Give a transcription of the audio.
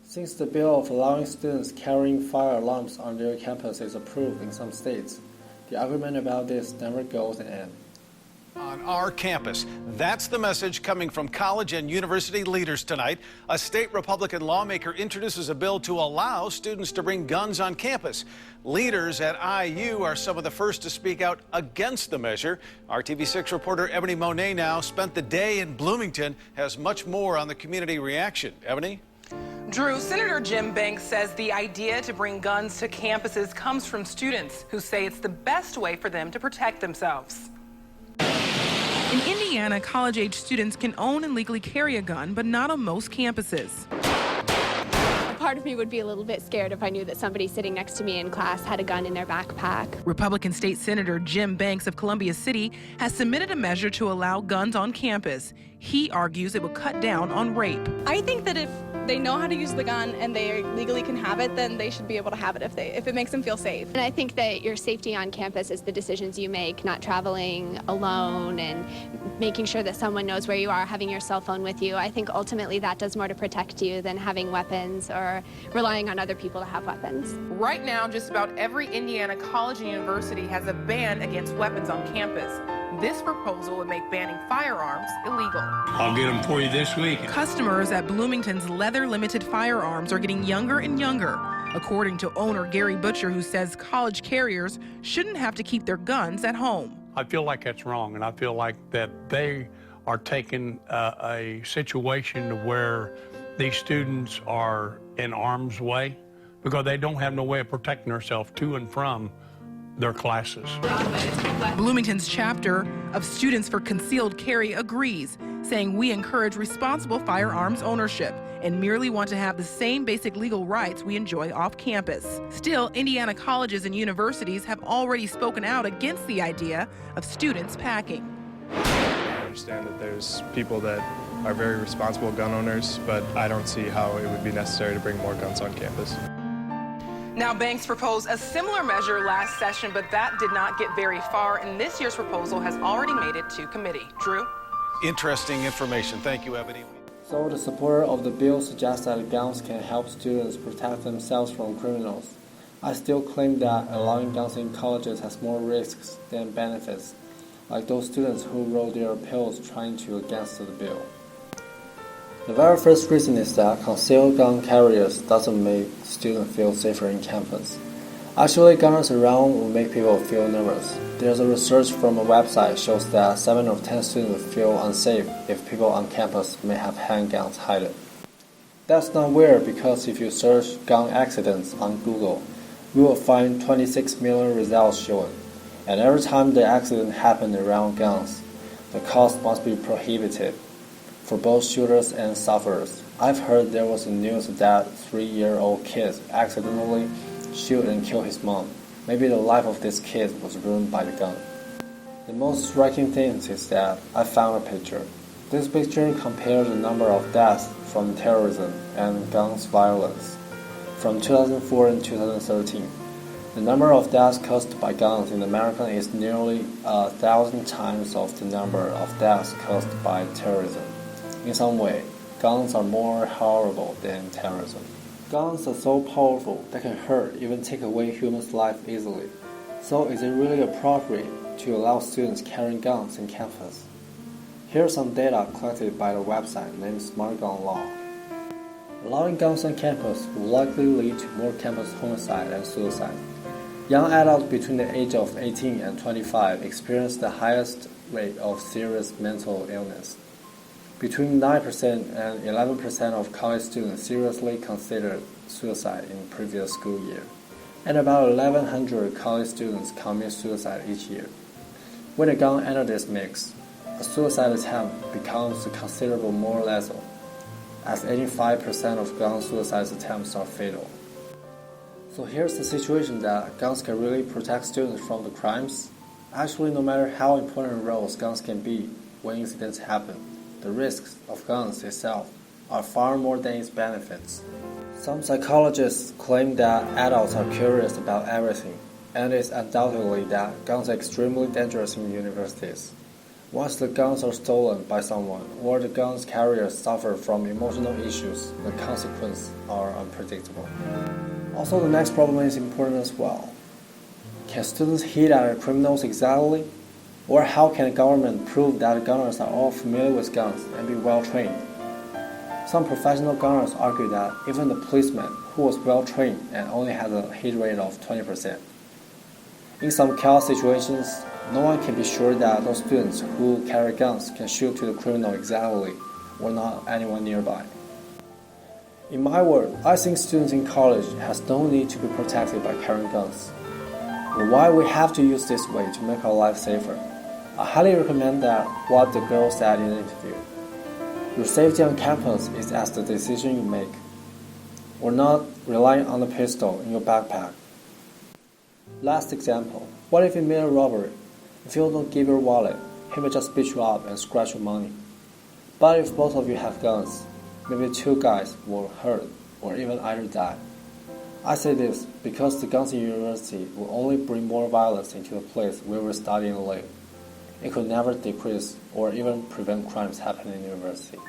Since the bill of allowing students carrying fire alarms on their campus is approved in some states, the argument about this never goes to end. On our campus, that's the message coming from college and university leaders tonight. A state Republican lawmaker introduces a bill to allow students to bring guns on campus. Leaders at IU are some of the first to speak out against the measure. Our TV6 reporter Ebony Monet now spent the day in Bloomington, has much more on the community reaction. Ebony? Drew, Senator Jim Banks says the idea to bring guns to campuses comes from students who say it's the best way for them to protect themselves. In Indiana, college-age students can own and legally carry a gun, but not on most campuses. A part of me would be a little bit scared if I knew that somebody sitting next to me in class had a gun in their backpack. Republican State Senator Jim Banks of Columbia City has submitted a measure to allow guns on campus. He argues it will cut down on rape. I think that if they know how to use the gun and they legally can have it, then they should be able to have it if it makes them feel safe. And I think that your safety on campus is the decisions you make, not traveling alone and making sure that someone knows where you are, having your cell phone with you. I think ultimately that does more to protect you than having weapons or relying on other people to have weapons. Right now, just about every Indiana college and university has a ban against weapons on campus. This proposal would make banning firearms illegal. I'll get them for you this week. Customers at Bloomington's Leather Limited Firearms are getting younger and younger, according to owner Gary Butcher, who says college carriers shouldn't have to keep their guns at home. I feel like that's wrong, and I feel like that they are taking a situation to where these students are in harm's way because they don't have no way of protecting themselves to and from their classes. Bloomington's chapter of Students for Concealed Carry agrees, saying we encourage responsible firearms ownership and merely want to have the same basic legal rights we enjoy off campus. Still, Indiana colleges and universities have already spoken out against the idea of students packing. I understand that there's people that are very responsible gun owners, but I don't see how it would be necessary to bring more guns on campus. Now, Banks proposed a similar measure last session, but that did not get very far, and this year's proposal has already made it to committee. Drew? Interesting information. Thank you, Ebony. So the supporter of the bill suggests that guns can help students protect themselves from criminals. I still claim that allowing guns in colleges has more risks than benefits, like those students who wrote their appeals trying to against the bill. The very first reason is that concealed gun carriers doesn't make students feel safer in campus. Actually, guns around will make people feel nervous. There's a research from a website shows that 7 of 10 students feel unsafe if people on campus may have handguns hidden. That's not weird because if you search gun accidents on Google, you will find 26 million results showing. And every time the accident happened around guns, the cost must be prohibitive for both shooters and sufferers. I've heard there was a news that 3-year-old kid accidentally shoot and kill his mom. Maybe the life of this kid was ruined by the gun. The most striking thing is that I found a picture. This picture compares the number of deaths from terrorism and guns violence from 2004 and 2013. The number of deaths caused by guns in America is nearly 1,000 times of the number of deaths caused by terrorism. In some way, guns are more horrible than terrorism. Guns are so powerful that can hurt, even take away humans' life easily. So is it really appropriate to allow students carrying guns in campus? Here's some data collected by the website named Smart Gun Law. Allowing guns on campus will likely lead to more campus homicide and suicide. Young adults between the age of 18 and 25 experience the highest rate of serious mental illness. Between 9% and 11% of college students seriously considered suicide in the previous school year, and about 1,100 college students commit suicide each year. When a gun enters this mix, a suicide attempt becomes considerably more lethal, as 85% of gun suicide attempts are fatal. So here's the situation that guns can really protect students from the crimes. Actually, no matter how important roles guns can be when incidents happen, the risks of guns itself are far more than its benefits. Some psychologists claim that adults are curious about everything, and it's undoubtedly that guns are extremely dangerous in universities. Once the guns are stolen by someone or the guns carriers suffer from emotional issues, the consequences are unpredictable. Also, the next problem is important as well. Can students hit at criminals exactly? Or how can the government prove that gunners are all familiar with guns and be well trained? Some professional gunners argue that even the policeman who was well trained and only had a hit rate of 20%. In some chaos situations, no one can be sure that those students who carry guns can shoot to the criminal exactly or not anyone nearby. In my word, I think students in college has no need to be protected by carrying guns. But why we have to use this way to make our life safer? I highly recommend that what the girl said in the interview. Your safety on campus is as the decision you make. We're not relying on the pistol in your backpack. Last example, what if you made a robbery? If you don't give your wallet, he will just beat you up and scratch your money. But if both of you have guns, maybe two guys will hurt or even either die. I say this because the guns in university will only bring more violence into the place where we study and live. It could never decrease or even prevent crimes happening in university.